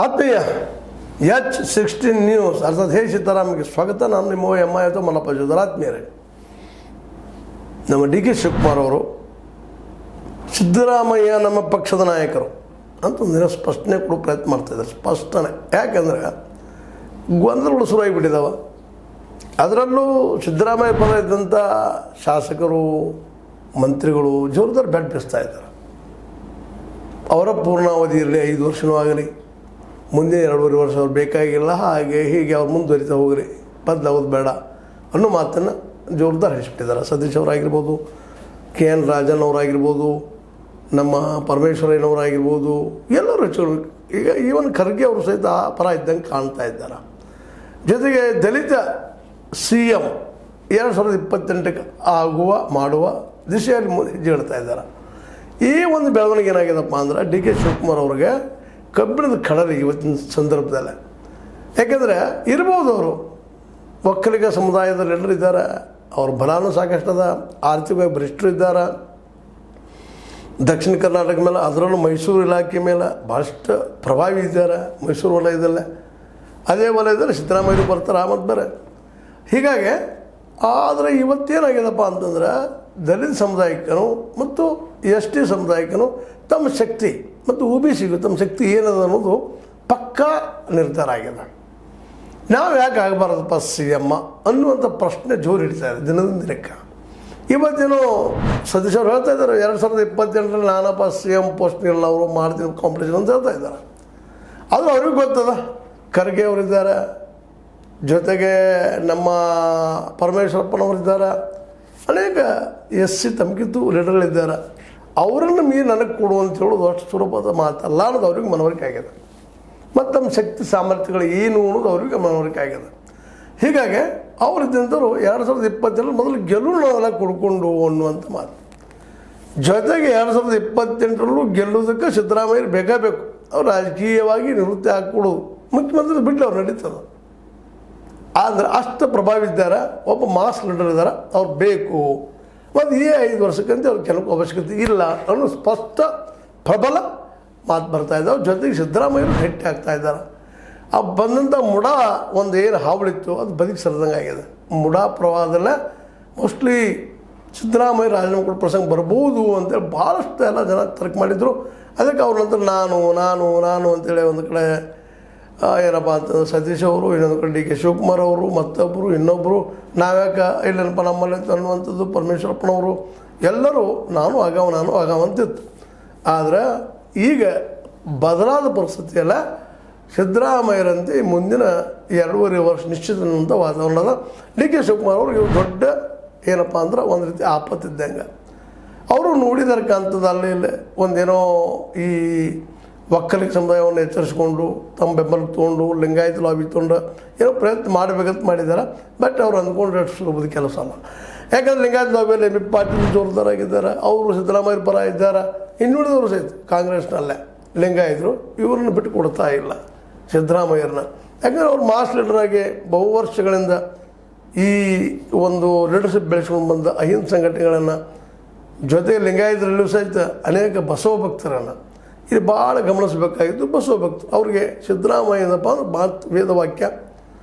ಆತ್ಮೀಯ H16 news ಅರ್ಥಾತ್ ಹೇ ಸಿದ್ದರಾಮಯ್ಯಗೆ ಸ್ವಾಗತ. ನಾನು ನಿಮ್ಮ ಎಂ.ಐ. ಮಲ್ಲಪ್ಪ ಜೋದರ. ಆತ್ಮೀಯರೇ, ನಮ್ಮ ಡಿ.ಕೆ. ಶಿವಕುಮಾರ್ ಅವರು ಸಿದ್ದರಾಮಯ್ಯ ನಮ್ಮ ಪಕ್ಷದ ನಾಯಕರು ಅಂತ ಒಂದಿನ ಸ್ಪಷ್ಟನೆ ಕೊಡೋ ಪ್ರಯತ್ನ ಮಾಡ್ತಾಯಿದ್ದಾರೆ. ಸ್ಪಷ್ಟನೆ ಯಾಕೆಂದರೆ ಗೊಂದಲಗಳು ಶುರುವಾಗಿಬಿಟ್ಟಿದ್ದಾವೆ. ಅದರಲ್ಲೂ ಸಿದ್ದರಾಮಯ್ಯ ಪರ ಇದ್ದಂಥ ಶಾಸಕರು ಮಂತ್ರಿಗಳು ಜೋರದಾರ್ ಬೆಡ್ ಬಿಸ್ತಾ ಇದ್ದಾರೆ. ಅವರ ಪೂರ್ಣಾವಧಿಯಲ್ಲಿ 5 ವರ್ಷವೂ ಆಗಲಿ, ಮುಂದೆ 2.5 ವರ್ಷ ಅವ್ರು ಬೇಕಾಗಿಲ್ಲ, ಹಾಗೆ ಹೀಗೆ ಅವ್ರು ಮುಂದುವರಿತಾ ಹೋಗ್ರಿ, ಬದಲಾಗೋದು ಬೇಡ ಅನ್ನೋ ಮಾತನ್ನು ಜೋರದಾರ್ ಹೇಳಿಸ್ಬಿಟ್ಟಿದ್ದಾರೆ. ಸತೀಶ್ ಅವರಾಗಿರ್ಬೋದು, KN ರಾಜನ್ ಅವರಾಗಿರ್ಬೋದು, ನಮ್ಮ ಪರಮೇಶ್ವರಯ್ಯನವರಾಗಿರ್ಬೋದು, ಎಲ್ಲರೂ ಹೆಚ್ಚು. ಈಗ ಈವನ್ ಖರ್ಗೆ ಅವರು ಸಹಿತ ಆ ಪರ ಇದ್ದಂಗೆ ಕಾಣ್ತಾ ಇದ್ದಾರೆ. ಜೊತೆಗೆ ದಲಿತ CM 2028ಕ್ಕೆ ಮಾಡುವ ದಿಶೆಯಲ್ಲಿ ಹೆಜ್ಜೆ ಇಡ್ತಾ ಇದ್ದಾರೆ. ಈ ಒಂದು ಬೆಳವಣಿಗೆ ಏನಾಗಿದೆಪ್ಪ ಅಂದ್ರೆ ಡಿ.ಕೆ. ಶಿವಕುಮಾರ್ ಅವ್ರಿಗೆ ಕಬ್ಬಿಣದ ಕಡಲೆ ಇವತ್ತಿನ ಸಂದರ್ಭದಲ್ಲಿ. ಯಾಕೆಂದರೆ ಇರ್ಬೋದು, ಅವರು ಒಕ್ಕಲಿಗ ಸಮುದಾಯದಲ್ಲಿ ಎಲ್ಲರೂ ಇದ್ದಾರೆ, ಅವ್ರ ಬಲಾನು ಸಾಕಷ್ಟದ, ಆರ್ಥಿಕವಾಗಿ ಭ್ರಷ್ಟರು ಇದ್ದಾರೆ. ದಕ್ಷಿಣ ಕರ್ನಾಟಕ ಮೇಲೆ, ಅದರಲ್ಲೂ ಮೈಸೂರು ಇಲಾಖೆ ಮೇಲೆ ಭಾಳಷ್ಟು ಪ್ರಭಾವಿ ಇದ್ದಾರೆ. ಮೈಸೂರು ವಲಯದಲ್ಲೇ, ಅದೇ ವಲಯದಲ್ಲಿ ಸಿದ್ದರಾಮಯ್ಯ ಬರ್ತಾರೆ ಮತ್ತು ಬೇರೆ. ಹೀಗಾಗಿ ಆದರೆ ಇವತ್ತೇನಾಗಿದೆಪ್ಪ ಅಂತಂದ್ರೆ ದಲಿತ ಸಮುದಾಯಕ್ಕೂ ಮತ್ತು ST ಸಮುದಾಯಕ್ಕೂ ತಮ್ಮ ಶಕ್ತಿ ಮತ್ತು OBCಗೂ ತಮ್ಮ ಶಕ್ತಿ ಏನದ ಅನ್ನೋದು ಪಕ್ಕಾ ನಿರ್ಧಾರ ಆಗಿದೆ. ನಾವು ಯಾಕೆ ಆಗಬಾರ್ದಪ್ಪ CM ಅನ್ನುವಂಥ ಪ್ರಶ್ನೆ ಜೋರು ಹಿಡಿತಾ ಇದೆ ದಿನದಿಂದ ದಿನಕ್ಕೆ. ಇವತ್ತೇನೋ ಸತೀಶ್ ಅವ್ರು ಹೇಳ್ತಾ ಇದ್ದಾರೆ 2028ರಲ್ಲಿ ನಾನಪ್ಪ CM ಪೋಸ್ಟ್ ಇಲ್ಲ, ಅವರು ಮಾಡ್ತೀನಿ ಕಾಂಪಿಟೇಷನ್ ಅಂತ ಹೇಳ್ತಾ ಇದ್ದಾರೆ. ಅದು ಅವ್ರಿಗೆ ಗೊತ್ತದ. ಖರ್ಗೆ ಅವರಿದ್ದಾರೆ, ಜೊತೆಗೆ ನಮ್ಮ ಪರಮೇಶ್ವರಪ್ಪನವರಿದ್ದಾರೆ, ಅನೇಕ SC ತಮಗಿದ್ದು ಲೀಡರ್ಗಳಿದ್ದಾರೆ. ಅವರನ್ನು ಮೀರಿ ನನಗೆ ಕೊಡು ಅಂತ ಹೇಳೋದು ಅಷ್ಟು ಸುಲಭದ ಮಾತಲ್ಲ ಅನ್ನೋದು ಅವ್ರಿಗೆ ಮನವರಿಕೆ ಆಗಿದೆ. ಮತ್ತು ತಮ್ಮ ಶಕ್ತಿ ಸಾಮರ್ಥ್ಯಗಳು ಏನು ಅನ್ನೋದು ಅವ್ರಿಗೆ ಮನವರಿಕೆ ಆಗಿದೆ. ಹೀಗಾಗಿ ಅವರಿದ್ದಂಥವ್ರು 2028ರಲ್ಲಿ ಮೊದಲು ಗೆಲುವು ಕೊಡ್ಕೊಂಡು ಅನ್ನುವಂಥ ಮಾತು. ಜೊತೆಗೆ 2028ರಲ್ಲೂ ಗೆಲ್ಲೋದಕ್ಕೆ ಸಿದ್ದರಾಮಯ್ಯ ಬೇಕೇ ಬೇಕು. ಅವ್ರು ರಾಜಕೀಯವಾಗಿ ನಿವೃತ್ತಿ ಹಾಕ್ಕೊಡೋದು ಮುಖ್ಯಮಂತ್ರಿ ಬಿಟ್ಟು ಅವ್ರು ನಡೀತದೆ. ಆದರೆ ಅಷ್ಟು ಪ್ರಭಾವ ಇದ್ದಾರೆ, ಒಬ್ಬ ಮಾಸ್ ಲೀಡರ್ ಇದ್ದಾರೆ, ಅವ್ರು ಬೇಕು. ಮತ್ತು ಈ 5 ವರ್ಷಕ್ಕಂತ ಅವ್ರಿಗೆ ಕೆಲವು ಅವಶ್ಯಕತೆ ಇಲ್ಲ ಅನ್ನೋ ಸ್ಪಷ್ಟ ಪ್ರಬಲ ಮಾತು ಬರ್ತಾ ಇದ್ದಾವೆ. ಜೊತೆಗೆ ಸಿದ್ದರಾಮಯ್ಯರು ಗಟ್ಟಿ ಆಗ್ತಾ ಇದ್ದಾರೆ. ಆ ಬಂದಂಥ ಮುಡ ಒಂದು ಏನು ಹಾವಳಿತ್ತು ಅದು ಬದುಕಿ ಸರಿದಂಗೆ ಆಗಿದೆ. ಮುಡ ಪ್ರವಾಹದಲ್ಲೇ ಮೋಸ್ಟ್ಲಿ ಸಿದ್ದರಾಮಯ್ಯ ರಾಜೀನಾಮೆ ಕೊಡೋ ಪ್ರಸಂಗ ಬರ್ಬೋದು ಅಂತೇಳಿ ಭಾಳಷ್ಟು ಎಲ್ಲ ಜನ ತರ್ಕ ಮಾಡಿದರು. ಅದಕ್ಕೆ ಅವ್ರ ನಂತರ ನಾನು ಅಂತೇಳಿ ಒಂದು ಕಡೆ ಏನಪ್ಪ ಅಂತಂದ್ರೆ ಸತೀಶ್ ಅವರು, ಇನ್ನೊಂದು ಕಡೆ ಡಿ.ಕೆ. ಶಿವಕುಮಾರ್ ಅವರು, ಮತ್ತೊಬ್ಬರು ಇನ್ನೊಬ್ಬರು ನಾವ್ಯಾಕೆ ಇಲ್ಲನಪ್ಪ ನಮ್ಮಲ್ಲಿ ಅನ್ನುವಂಥದ್ದು ಪರಮೇಶ್ವರಪ್ಪನವರು ಎಲ್ಲರೂ ನಾನು ಆಗಾವಂತಿತ್ತು. ಆದರೆ ಈಗ ಬದಲಾದ ಪರಿಸ್ಥಿತಿಯಲ್ಲ, ಸಿದ್ದರಾಮಯ್ಯರಂತೆ ಮುಂದಿನ 2.5 ವರ್ಷ ನಿಶ್ಚಿತ ಅನ್ನುವಂಥ ವಾತಾವರಣದ ಡಿ.ಕೆ. ಶಿವಕುಮಾರ್ ಅವರು ಇವು ದೊಡ್ಡ ಏನಪ್ಪ ಅಂದ್ರೆ ಒಂದು ರೀತಿ ಆಪತ್ತಿದ್ದಂಗೆ. ಅವರು ನೋಡಿದಾರೆ ಕಾಂತದ ಅಲ್ಲಿ ಇಲ್ಲಿ ಒಂದೇನೋ ಈ ಒಕ್ಕಲಿಗ ಸಮುದಾಯವನ್ನು ಎಚ್ಚರಿಸ್ಕೊಂಡು ತಮ್ಮ ಬೆಂಬಲಕ್ಕೆ ತೊಗೊಂಡು ಲಿಂಗಾಯತ ಲಾಬಿ ತೊಗೊಂಡು ಏನೋ ಪ್ರಯತ್ನ ಮಾಡಬೇಕಂತ ಮಾಡಿದ್ದಾರೆ. ಬಟ್ ಅವ್ರು ಅಂದ್ಕೊಂಡ್ರೆ ಅಷ್ಟು ಸುಲಭದ ಕೆಲಸ ಅಲ್ಲ. ಯಾಕಂದರೆ ಲಿಂಗಾಯತ ಲಾಬಿಯಲ್ಲಿ MP ಪಾಟೀಲ್ ಜೋರ್ದಾರಾಗಿದ್ದಾರೆ, ಅವರು ಸಿದ್ದರಾಮಯ್ಯ ಪರ ಇದ್ದಾರೆ. ಇನ್ನುಳಿದವರು ಸಹಿತ ಕಾಂಗ್ರೆಸ್ನಲ್ಲೇ ಲಿಂಗಾಯತರು ಇವ್ರನ್ನ ಬಿಟ್ಟು ಕೊಡ್ತಾ ಇಲ್ಲ ಸಿದ್ದರಾಮಯ್ಯರನ್ನ. ಯಾಕಂದರೆ ಅವ್ರು ಮಾಸ್ ಲೀಡರಾಗಿ ಬಹು ವರ್ಷಗಳಿಂದ ಈ ಒಂದು ಲೀಡರ್ಶಿಪ್ ಬೆಳೆಸ್ಕೊಂಡು ಬಂದ ಅಹಿಂದ ಸಂಘಟನೆಗಳನ್ನು, ಜೊತೆಗೆ ಲಿಂಗಾಯತರಲ್ಲೂ ಸಹಿತ ಅನೇಕ ಬಸವ ಭಕ್ತರನ್ನು ಇದು ಭಾಳ ಗಮನಿಸಬೇಕಾಗಿತ್ತು. ಬಸವ ಭಕ್ತರು ಅವ್ರಿಗೆ ಸಿದ್ದರಾಮಯ್ಯ ಏನಪ್ಪ ಅಂದ್ರೆ ಮಾತು ವೇದವಾಕ್ಯ.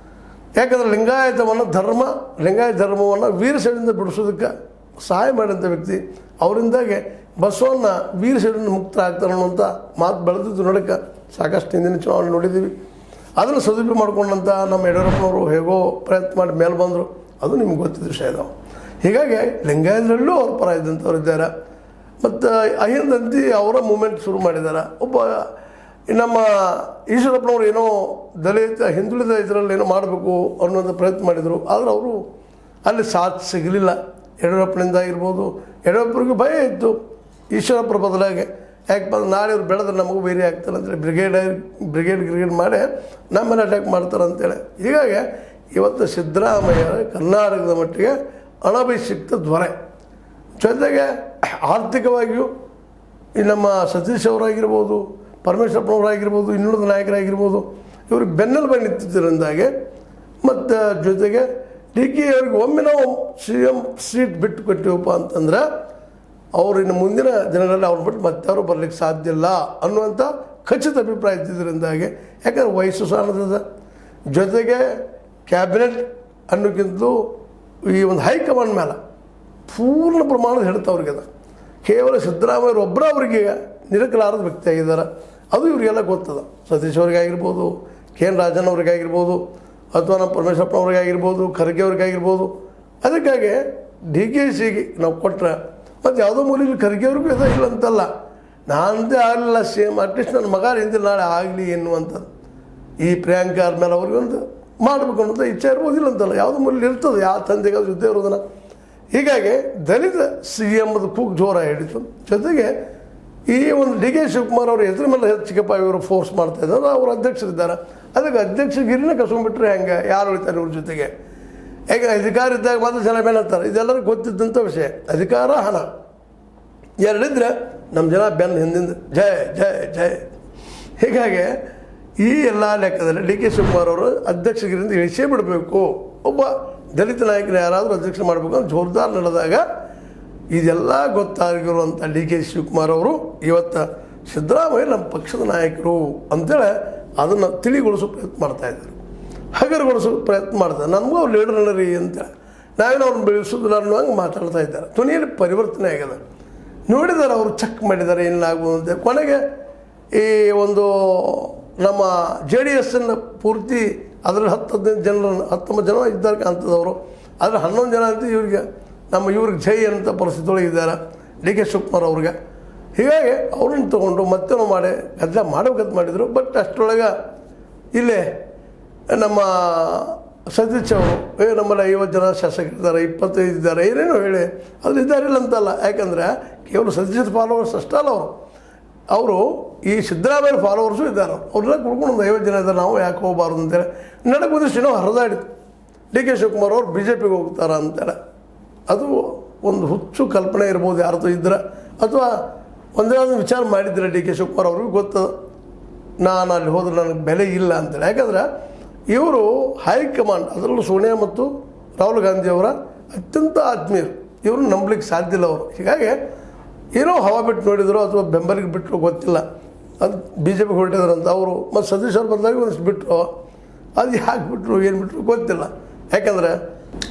ಯಾಕಂದರೆ ಲಿಂಗಾಯತ ಧರ್ಮವನ್ನು ವೀರಶೈವದಿಂದ ಬಿಡಿಸೋದಕ್ಕೆ ಸಹಾಯ ಮಾಡಿದಂಥ ವ್ಯಕ್ತಿ. ಅವರಿಂದಾಗೆ ಬಸವನ್ನ ವೀರಶೈವದಿಂದ ಮುಕ್ತರಾಗ್ತಾರೆ ಅನ್ನುವಂಥ ಮಾತು ಬೆಳೆದಿದ್ದು ನೋಡೋಕ್ಕೆ ಸಾಕಷ್ಟು ಹಿಂದಿನ ಚುನಾವಣೆ ನೋಡಿದ್ದೀವಿ. ಅದನ್ನು ಸದುಪಯೋಗ ಮಾಡ್ಕೊಂಡಂಥ ನಮ್ಮ ಯಡಿಯೂರಪ್ಪನವರು ಹೇಗೋ ಪ್ರಯತ್ನ ಮಾಡಿ ಮೇಲೆ ಬಂದರು, ಅದು ನಿಮ್ಗೆ ಗೊತ್ತಿದ್ದ ವಿಷಯ ಇದಾವೆ. ಹೀಗಾಗಿ ಲಿಂಗಾಯತರಲ್ಲೂ ಅವ್ರ ಪರ ಇದ್ದಂಥವ್ರು ಇದ್ದಾರೆ. ಮತ್ತು ಅಹಿಂದಂತಿ ಅವರ ಮೂಮೆಂಟ್ ಶುರು ಮಾಡಿದ್ದಾರೆ. ಒಬ್ಬ ನಮ್ಮ ಈಶ್ವರಪ್ಪನವ್ರು ಏನೋ ದಲಿತ ಹಿಂದುಳಿದ ಇದರಲ್ಲಿ ಏನೋ ಮಾಡಬೇಕು ಅನ್ನೋಂಥ ಪ್ರಯತ್ನ ಮಾಡಿದರು. ಆದರೆ ಅವರು ಅಲ್ಲಿ ಸಾಥ್ ಸಿಗಲಿಲ್ಲ. ಯಡಿಯೂರಪ್ಪನಿಂದ ಆಗಿರ್ಬೋದು, ಯಡಿಯೂರಪ್ಪರಿಗೆ ಭಯ ಇತ್ತು ಈಶ್ವರಪ್ಪರ ಬದಲಾಗಿ. ಯಾಕಪ್ಪ ಅಂದ್ರೆ ನಾಳೆ ಇವ್ರು ಬೆಳೆದ್ರೆ ನಮಗೂ ಬೇರೆ ಆಗ್ತಾರೆ ಅಂತೇಳಿ ಬ್ರಿಗೇಡ್ ಮಾಡಿ ನಮ್ಮ ಮೇಲೆ ಅಟ್ಯಾಕ್ ಮಾಡ್ತಾರೆ ಅಂತೇಳಿ. ಹೀಗಾಗಿ ಇವತ್ತು ಸಿದ್ದರಾಮಯ್ಯ ಕರ್ನಾಟಕದ ಮಟ್ಟಿಗೆ ಅನಭಿಷಿಕ್ತ ದೊರೆ. ಜೊತೆಗೆ ಆರ್ಥಿಕವಾಗಿಯೂ ಈ ನಮ್ಮ ಸತೀಶ್ ಅವರಾಗಿರ್ಬೋದು, ಪರಮೇಶ್ವರಪ್ಪನವರಾಗಿರ್ಬೋದು, ಇನ್ನುಳಿದ ನಾಯಕರಾಗಿರ್ಬೋದು, ಇವ್ರಿಗೆ ಬೆನ್ನೆಲುಬಾಗಿ ನಿಂತಿದ್ದರಿಂದಾಗೆ ಮತ್ತು ಜೊತೆಗೆ ಡಿ.ಕೆ. ಅವ್ರಿಗೆ ಒಮ್ಮೆ ನಾವು CM ಸೀಟ್ ಬಿಟ್ಟು ಕೊಟ್ಟಿವಪ್ಪ ಅಂತಂದ್ರೆ ಅವ್ರು ಇನ್ನು ಮುಂದಿನ ದಿನಗಳಲ್ಲಿ ಅವ್ರು ಬಿಟ್ಟು ಮತ್ತಾರು ಬರಲಿಕ್ಕೆ ಸಾಧ್ಯ ಇಲ್ಲ ಅನ್ನುವಂಥ ಖಚಿತ ಅಭಿಪ್ರಾಯ ಇದ್ದಿದ್ದರಿಂದಾಗಿ, ಯಾಕಂದರೆ ವಯಸ್ಸು ಸಾಲದ ಜೊತೆಗೆ ಕ್ಯಾಬಿನೆಟ್ ಅನ್ನೋಕ್ಕಿಂತಲೂ ಈ ಒಂದು ಹೈಕಮಾಂಡ್ ಮೇಲೆ ಪೂರ್ಣ ಪ್ರಮಾಣದ ಹಿಡಿತ ಅವ್ರಿಗದ. ಕೇವಲ ಸಿದ್ದರಾಮಯ್ಯರು ಒಬ್ಬರು ಅವರಿಗೆ ನಿರಕಲಾರದ ವ್ಯಕ್ತಿ ಆಗಿದ್ದಾರೆ. ಅದು ಇವರಿಗೆಲ್ಲ ಗೊತ್ತದ. ಸತೀಶ್ ಅವ್ರಿಗಾಗಿರ್ಬೋದು, ಕೆ ಎನ್ ರಾಜನ್ ಅವ್ರಿಗಾಗಿರ್ಬೋದು, ಅಥವಾ ನಮ್ಮ ಪರಮೇಶ್ವರಪ್ಪನವ್ರಿಗಾಗಿರ್ಬೋದು, ಖರ್ಗೆ ಅವ್ರಿಗಾಗಿರ್ಬೋದು. ಅದಕ್ಕಾಗಿ ಡಿ ಕೆ ಸಿಗೆ ನಾವು ಕೊಟ್ಟರೆ ಮತ್ತು ಯಾವುದೋ ಮೂಲೆಯಲ್ಲಿ ಖರ್ಗೆ ಅವ್ರಿಗೂ ಇದೆ ಇಲ್ಲ ಅಂತಲ್ಲ, ನಾನಂದೇ ಆಗಲಿಲ್ಲ ಸೇಮ್ ಅಟ್ಲೀಸ್ಟ್ ನನ್ನ ಮಗ ಹಿಂದಿನ ನಾಳೆ ಆಗಲಿ ಎನ್ನುವಂಥದ್ದು ಈ ಪ್ರಿಯಾಂಕಾ ಆದ್ಮೇಲೆ ಅವ್ರಿಗೊಂದು ಮಾಡಬೇಕು ಅನ್ನೋದು ಇಚ್ಛೆ ಇರ್ಬೋದಿಲ್ಲ ಅಂತಲ್ಲ, ಯಾವುದೋ ಮೂಲೆಯಲ್ಲಿ ಇರ್ತದೆ ಯಾವ ತಂದೆಗೆ ಅದು ಯುದ್ಧ ಇರೋದನ್ನು. ಹೀಗಾಗಿ ದಲಿತ ಸಿ ಎಂಬುದು ಕೂಗು ಜೋರ ಹಿಡಿತು. ಜೊತೆಗೆ ಈ ಒಂದು ಡಿ ಕೆ ಶಿವಕುಮಾರ್ ಅವ್ರ ಹೆಸರು ಮೇಲೆ ಚಿಕ್ಕಪ್ಪ ಇವರು ಫೋರ್ಸ್ ಮಾಡ್ತಾಯಿದ್ದಾರೆ. ಅವರು ಅಧ್ಯಕ್ಷರಿದ್ದಾರೆ, ಅದಕ್ಕೆ ಅಧ್ಯಕ್ಷಗಿರಿನ ಕಸ್ಕೊಂಡ್ಬಿಟ್ರೆ ಹೆಂಗೆ, ಯಾರು ಉಳಿತಾರೆ ಇವ್ರ ಜೊತೆಗೆ? ಯಾಕೆ ಅಧಿಕಾರ ಇದ್ದಾಗ ಮಾತ್ರ ಜನ ಬೆಲೆ ಅಂತಾರೆ, ಇದೆಲ್ಲರಿಗೂ ಗೊತ್ತಿದ್ದಂಥ ವಿಷಯ. ಅಧಿಕಾರ ಹಣ ಎರಡಿದ್ರೆ ನಮ್ಮ ಜನ ಬೆನ್ನ ಹಿಂದಿಂದ ಜಯ ಜಯ ಜಯ. ಹೀಗಾಗಿ ಈ ಎಲ್ಲ ಲೆಕ್ಕದಲ್ಲಿ ಡಿ ಕೆ ಶಿವಕುಮಾರ್ ಅವರು ಅಧ್ಯಕ್ಷಗಿರಿಂದ ಇಳಿಸೇ ಬಿಡಬೇಕು. ಒಬ್ಬ ದಲಿತ ನಾಯಕನ ಯಾರಾದರೂ ಅಧ್ಯಕ್ಷ ಮಾಡಬೇಕು ಅಂತ ಜೋರ್ದಾರ್ ನಡೆದಾಗ ಇದೆಲ್ಲ ಗೊತ್ತಾಗಿರುವಂಥ ಡಿ ಕೆ ಶಿವಕುಮಾರ್ ಅವರು ಇವತ್ತು ಸಿದ್ದರಾಮಯ್ಯ ನಮ್ಮ ಪಕ್ಷದ ನಾಯಕರು ಅಂತೇಳಿ ಅದನ್ನು ತಿಳಿಗೊಳಿಸೋ ಪ್ರಯತ್ನ ಮಾಡ್ತಾಯಿದ್ದಾರೆ, ಹಗರಗೊಳಿಸೋ ಪ್ರಯತ್ನ ಮಾಡ್ತಾರೆ. ನಮಗೂ ಅವ್ರು ಲೀಡರ್ ರೀ ಅಂತೇಳಿ ನಾವೇನು ಅವ್ರನ್ನ ಬೆಳೆಸೋದಿಲ್ಲ ಅನ್ನೋ ಹಂಗೆ ಮಾತಾಡ್ತಾ ಇದ್ದಾರೆ. ಧ್ವನಿಯಲ್ಲಿ ಪರಿವರ್ತನೆ ಆಗಿದೆ. ನೋಡಿದ್ದಾರೆ, ಅವರು ಚೆಕ್ ಮಾಡಿದ್ದಾರೆ ಏನಾಗ್ಬೋದು ಅಂತ. ಕೊನೆಗೆ ಈ ಒಂದು ನಮ್ಮ ಜೆ ಡಿ ಎಸ್ಸನ್ನು ಪೂರ್ತಿ ಅದರಲ್ಲಿ 10-15 ಜನರು 19 ಜನ ಇದ್ದಾರೆ ಕಾಣ್ತದವರು, ಆದರೆ 11 ಜನ ಅಂತ ಇವ್ರಿಗೆ ಇವ್ರಿಗೆ ಜೈ ಅಂತ ಪರಿಸ್ಥಿತಿ ಒಳಗೆ ಇದ್ದಾರೆ ಡಿ ಕೆ ಶಿವಕುಮಾರ್ ಅವ್ರಿಗೆ. ಹೀಗಾಗಿ ಅವ್ರನ್ನ ತೊಗೊಂಡು ಮತ್ತೇನೋ ಮಾಡಿ ಗದ್ದಲ ಮಾಡಬೇಕಂತ ಮಾಡಿದರು. ಬಟ್ ಅಷ್ಟರೊಳಗೆ ಇಲ್ಲೇ ನಮ್ಮ ಸತೀಶ್ ಅವರು ನಮ್ಮಲ್ಲಿ 50 ಜನ ಶಾಸಕರಿದ್ದಾರೆ, 25 ಇದ್ದಾರೆ, ಏನೇನೋ ಹೇಳಿ ಅದು ಇದ್ದಾರಿಲ್ಲ ಅಂತಲ್ಲ. ಯಾಕಂದರೆ ಕೇವಲ ಸತೀಶ್ ಫಾಲೋವರ್ಸ್ ಅಷ್ಟೇ ಅಲ್ಲ, ಅವರು ಈ ಸಿದ್ದರಾಮಯ್ಯ ಫಾಲೋವರ್ಸು ಇದ್ದಾರೆ. ಅವ್ರನ್ನೆಲ್ಲ ಕುಡ್ಕೊಂಡು ಒಂದು 50 ಜನ ಇದ್ದಾರೆ, ನಾವು ಯಾಕೆ ಹೋಗಬಾರ್ದು ಅಂತೇಳಿ ನಡಕ್ಕೆ ಒಂದಿಷ್ಟು ಹರಿದಾಡಿತು. ಡಿ ಕೆ ಶಿವಕುಮಾರ್ ಅವರು ಬಿ ಜೆ ಪಿಗೆ ಹೋಗ್ತಾರೆ ಅಂತೇಳಿ ಅದು ಒಂದು ಹುಚ್ಚು ಕಲ್ಪನೆ ಇರ್ಬೋದು ಯಾರ್ದು ಇದ್ರೆ, ಅಥವಾ ಒಂದೇ ಒಂದು ವಿಚಾರ ಮಾಡಿದ್ರೆ ಡಿ ಕೆ ಶಿವಕುಮಾರ್ ಅವ್ರಿಗೂ ಗೊತ್ತದ ನಾನು ಅಲ್ಲಿ ಹೋದ್ರೆ ನನಗೆ ಬೆಲೆ ಇಲ್ಲ ಅಂತೇಳಿ. ಯಾಕಂದ್ರೆ ಇವರು ಹೈಕಮಾಂಡ್, ಅದರಲ್ಲೂ ಸೋನಿಯಾ ಮತ್ತು ರಾಹುಲ್ ಗಾಂಧಿಯವರ ಅತ್ಯಂತ ಆತ್ಮೀಯರು, ಇವ್ರನ್ನ ನಂಬಲಿಕ್ಕೆ ಸಾಧ್ಯ ಇಲ್ಲ ಅವರು. ಹೀಗಾಗಿ ಏನೋ ಹವಾ ಬಿಟ್ಟು ನೋಡಿದ್ರು ಅಥವಾ ಬೆಂಬಲಿಗೆ ಬಿಟ್ಟರು ಗೊತ್ತಿಲ್ಲ, ಅದು ಬಿ ಜೆ ಪಿಗೆ ಹೊರಟಿದ್ರಂತ ಅವರು. ಮತ್ತು ಸತೀಶ್ ಅವ್ರು ಬಂದಾಗ ಒಂದಿಷ್ಟು ಬಿಟ್ಟರು, ಅದು ಯಾಕೆ ಬಿಟ್ಟರು ಏನು ಬಿಟ್ಟರು ಗೊತ್ತಿಲ್ಲ. ಯಾಕಂದರೆ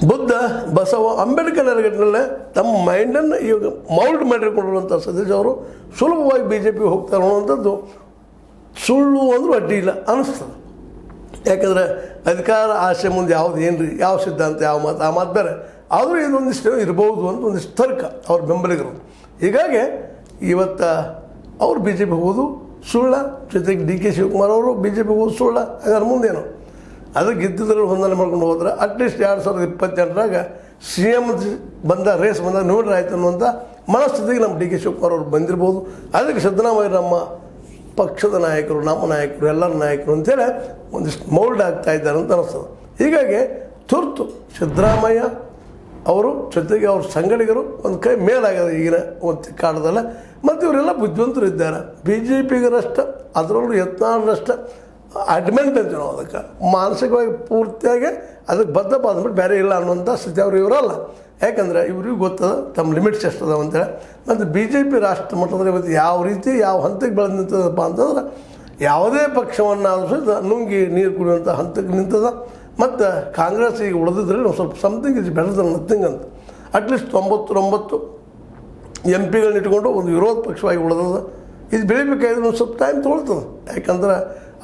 ಬುದ್ಧ ಬಸವ ಅಂಬೇಡ್ಕರ್ ನೆಲೆಗಟ್ಟಿನಲ್ಲೇ ತಮ್ಮ ಮೈಂಡನ್ನು ಇವಾಗ ಮೌಲ್ಡ್ ಮಾಡಿಕೊಂಡಿರುವಂಥ ಸತೀಶ್ ಅವರು ಸುಲಭವಾಗಿ ಬಿ ಜೆ ಪಿಗೆ ಹೋಗ್ತಾರೆ ಅನ್ನುವಂಥದ್ದು ಸುಳ್ಳು ಅಂದರೂ ಅಡ್ಡಿ ಇಲ್ಲ ಅನ್ನಿಸ್ತದೆ. ಯಾಕಂದರೆ ಅಧಿಕಾರ ಆಸೆ ಮುಂದೆ ಯಾವುದು ಏನು ರೀ, ಯಾವ ಸಿದ್ಧಾಂತ, ಯಾವ ಮಾತು, ಆ ಮಾತು ಬೇರೆ. ಆದರೂ ಇದೊಂದಿಷ್ಟು ಇರ್ಬೋದು ಅಂತ ಒಂದಿಷ್ಟು ತರ್ಕ ಅವ್ರ ಬೆಂಬಲಿಗರು. ಹೀಗಾಗಿ ಇವತ್ತು ಅವರು ಬಿ ಜೆ ಪಿ ಹೋಗೋದು ಸುಳ್ಳ, ಜೊತೆಗೆ ಡಿ ಕೆ ಶಿವಕುಮಾರ್ ಅವರು ಬಿ ಜೆ ಪಿ ಹೋಗೋದು ಸುಳ್ಳ. ಹಾಗಾದ್ರೆ ಮುಂದೇನು ಅದಕ್ಕೆ ಇದ್ದಿದ್ರಲ್ಲಿ ಹೊಂದಾಣೆ ಮಾಡ್ಕೊಂಡು ಹೋದ್ರೆ ಅಟ್ಲೀಸ್ಟ್ 2028ರಾಗ ಸಿ ಎಮ್ ರೇಸ್ ಬಂದಾಗ ನೋಡ್ರಿ ಆಯ್ತು ಅನ್ನುವಂಥ ಮನಸ್ಥಿತಿಗೆ ನಮ್ಮ ಡಿ ಕೆ ಶಿವಕುಮಾರ್ ಅವರು ಬಂದಿರ್ಬೋದು. ಅದಕ್ಕೆ ಸಿದ್ದರಾಮಯ್ಯ ನಮ್ಮ ಪಕ್ಷದ ನಾಯಕರು, ನಮ್ಮ ನಾಯಕರು, ಎಲ್ಲರ ನಾಯಕರು ಅಂತೇಳಿ ಒಂದಿಷ್ಟು ಮೌಲ್ಡ್ ಆಗ್ತಾ ಇದ್ದಾರೆ ಅಂತ ಅನ್ನಿಸ್ತದೆ. ಹೀಗಾಗಿ ತುರ್ತು ಸಿದ್ದರಾಮಯ್ಯ ಅವರು ಜೊತೆಗೆ ಅವ್ರ ಸಂಗಡಿಗರು ಒಂದು ಕೈ ಮೇಲಾಗ್ಯದ ಈಗಿನ ಒಂದು ಕಾಲದಲ್ಲ. ಮತ್ತು ಇವರೆಲ್ಲ ಬುದ್ಧಿವಂತರು ಇದ್ದಾರೆ. ಬಿ ಜೆ ಪಿಗರಷ್ಟ, ಅದರಲ್ಲೂ ಯತ್ನಾಳರಷ್ಟ ಅಡ್ಮೆಂಟ್ ಅಂತೀವಿ ನಾವು, ಅದಕ್ಕೆ ಮಾನಸಿಕವಾಗಿ ಪೂರ್ತಿಯಾಗಿ ಅದಕ್ಕೆ ಬದ್ಧ ಬಾದ್ಬಿಟ್ಟು ಬೇರೆ ಇಲ್ಲ ಅನ್ನುವಂಥ ಸ್ಥಿತಿ ಅವರು ಇವರಲ್ಲ. ಯಾಕಂದರೆ ಇವ್ರಿಗೂ ಗೊತ್ತದ ತಮ್ಮ ಲಿಮಿಟ್ಸ್ ಎಷ್ಟದ ಅಂತೇಳಿ. ಮತ್ತು ಬಿ ಜೆ ಪಿ ರಾಷ್ಟ್ರ ಮಟ್ಟದಲ್ಲಿ ಇವತ್ತು ಯಾವ ರೀತಿ ಯಾವ ಹಂತಕ್ಕೆ ಬೆಳೆದು ನಿಂತದಪ್ಪ ಅಂತಂದ್ರೆ ಯಾವುದೇ ಪಕ್ಷವನ್ನು ಸಹಿತ ನುಂಗಿ ನೀರು ಕುಡಿಯುವಂಥ ಹಂತಕ್ಕೆ ನಿಂತದ. ಮತ್ತು ಕಾಂಗ್ರೆಸ್ ಈಗ ಉಳಿದಿದ್ರಲ್ಲಿ ಒಂದು ಸ್ವಲ್ಪ something is better than nothing ಅಂತ. ಅಟ್ಲೀಸ್ಟ್ 99 ಎಂ ಪಿಗಳನ್ನ ಇಟ್ಕೊಂಡು ಒಂದು ವಿರೋಧ ಪಕ್ಷವಾಗಿ ಉಳಿದದ. ಇದು ಬೆಳಿಬೇಕಾದ್ರೆ ಒಂದು ಸ್ವಲ್ಪ ಟೈಮ್ ತೊಗೊಳ್ತದೆ. ಯಾಕಂದ್ರೆ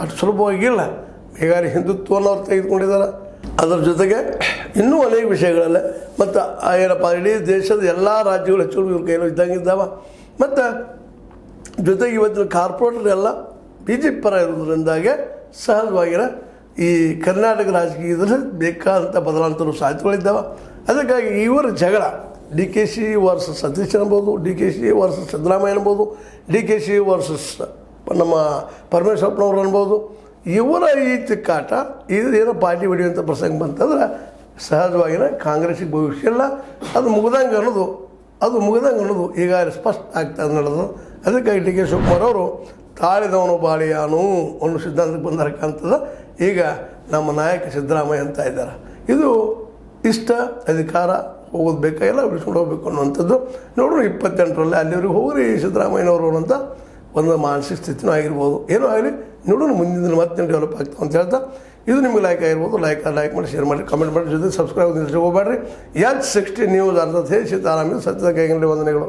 ಅಷ್ಟು ಸುಲಭವಾಗಿಲ್ಲ. ಹೀಗಾಗಿ ಹಿಂದುತ್ವವನ್ನು ಅವ್ರು ತೆಗೆದುಕೊಂಡಿದ್ದಾರೆ. ಅದರ ಜೊತೆಗೆ ಇನ್ನೂ ಅನೇಕ ವಿಷಯಗಳಲ್ಲ. ಮತ್ತು ಏನಪ್ಪ ಇಡೀ ದೇಶದ ಎಲ್ಲ ರಾಜ್ಯಗಳು ಹೆಚ್ಚು ಇವ್ರ ಕೈಲೂ ಇದ್ದಂಗಿದ್ದಾವೆ. ಮತ್ತು ಜೊತೆಗೆ ಇವತ್ತಿನ ಕಾರ್ಪೊರೇಟರ್ ಎಲ್ಲ ಬಿ ಜೆ ಪಿ ಪರ ಇರೋದ್ರಿಂದಾಗೆ ಸಹಜವಾಗಿರ ಈ ಕರ್ನಾಟಕ ರಾಜಕೀಯದಲ್ಲಿ ಬೇಕಾದಂಥ ಬದಲಾವಣೆಗಳು ಸಾಧ್ಯತೆಗಳಿದ್ದಾವೆ. ಅದಕ್ಕಾಗಿ ಇವರ ಜಗಳ D K Shi versus Satish ಅನ್ಬೋದು, D K Shi versus Siddaramaiah ಅನ್ಬೋದು, ಡಿ ಕೆ ಶಿ ವರ್ಸಸ್ ನಮ್ಮ ಪರಮೇಶ್ವರಪ್ಪನವ್ರು ಅನ್ಬೋದು. ಇವರ ಈ ತಿಕ್ಕಾಟ ಇದೇನೋ ಪಾರ್ಟಿ ಹೊಡೆಯುವಂಥ ಪ್ರಸಂಗ ಬಂತಂದ್ರೆ ಸಹಜವಾಗಿನ ಕಾಂಗ್ರೆಸ್ಸಿಗೆ ಭವಿಷ್ಯ ಇಲ್ಲ. ಅದು ಮುಗ್ದಂಗೆ ಅನ್ನೋದು ಈಗ ಸ್ಪಷ್ಟ ಆಗ್ತಾ ನಡೆದು. ಅದಕ್ಕಾಗಿ ಡಿ ಕೆ ಶಿವಕುಮಾರ್ ಅವರು ತಾಳಿದವನು ಬಾಳಿಯಾನು ಅನ್ನೋ ಸಿದ್ಧಾಂತಕ್ಕೆ ಬಂದಾಗ ಕಾಣ್ತದ. ಈಗ ನಮ್ಮ ನಾಯಕ ಸಿದ್ದರಾಮಯ್ಯ ಅಂತ ಇದ್ದಾರೆ. ಇದು ಇಷ್ಟ ಅಧಿಕಾರ ಹೋಗೋದು ಬೇಕಾಗಿಲ್ಲ, ಬಿಡಿಸ್ಕೊಂಡು ಹೋಗ್ಬೇಕು ಅನ್ನುವಂಥದ್ದು. ನೋಡ್ರಿ 28ರಲ್ಲಿ ಅಲ್ಲಿವ್ರಿಗೆ ಹೋಗ್ರಿ ಸಿದ್ದರಾಮಯ್ಯನವರು ಅನ್ನೋಂಥ ಒಂದು ಮಾನಸಿಕ ಸ್ಥಿತಿನೂ ಆಗಿರ್ಬೋದು, ಏನೋ ಆಗಲಿ ನೋಡೋಣ ಮುಂದಿನ ದಿನ ಮತ್ತೆ ಡೆವಲಪ್ ಆಗ್ತಾವೆ ಅಂತ ಹೇಳ್ತಾ, ಇದು ನಿಮಗೆ ಲೈಕ್ ಆಗಿರ್ಬೋದು. ಲೈಕ್ ಮಾಡಿ, ಶೇರ್ ಮಾಡಿ, ಕಮೆಂಟ್ ಮಾಡಿ, ಜೊತೆ ಸಬ್ಸ್ಕ್ರೈಬ್ ಹೋಗಬೇಡ್ರಿ. H60 ನ್ಯೂಸ್ ಅರ್ಥ ಸೀತಾರಾಮ ಸತ್ಯದ ಕೈಗೊಂಡು ವಂದನೆಗಳು.